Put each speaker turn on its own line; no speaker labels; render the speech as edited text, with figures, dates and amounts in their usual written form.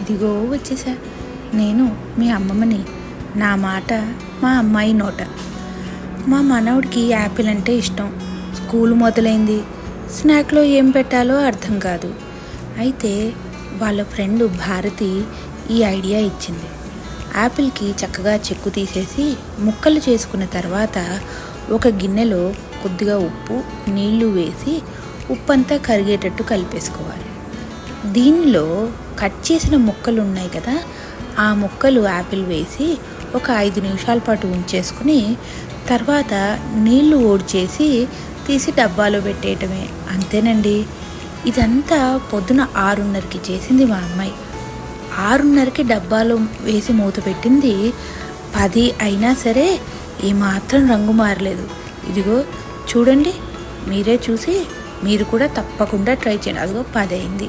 ఇదిగో వచ్చేసా. నేను మీ అమ్మమ్మని. నా మాట మా అమ్మాయి నోట. మా మనవడికి యాపిల్ అంటే ఇష్టం. స్కూల్ మొదలైంది. స్నాక్లో ఏం పెట్టాలో అర్థం కాదు. అయితే వాళ్ళ ఫ్రెండ్ భారతి ఈ ఐడియా ఇచ్చింది. యాపిల్కి చక్కగా చెక్కు తీసేసి ముక్కలు చేసుకున్న తర్వాత ఒక గిన్నెలో కొద్దిగా ఉప్పు, నీళ్లు వేసి ఉప్పంతా కరిగేటట్టు కలిపేసుకోవాలి. దీనిలో కట్ చేసిన ముక్కలు ఉన్నాయి కదా, ఆ ముక్కలు యాపిల్ వేసి ఒక 5 నిమిషాల పాటు ఉంచేసుకుని తర్వాత నీళ్లు ఓడ్చేసి తీసి డబ్బాలో పెట్టేయటమే. అంతేనండి. ఇదంతా పొద్దున 6:30కి చేసింది మా అమ్మాయి. 6:30కి డబ్బాలో వేసి మూత పెట్టింది. 10 అయినా సరే ఏమాత్రం రంగు మారలేదు. ఇదిగో చూడండి, మీరే చూసి మీరు కూడా తప్పకుండా ట్రై చేయండి. అదిగో 10 అయింది.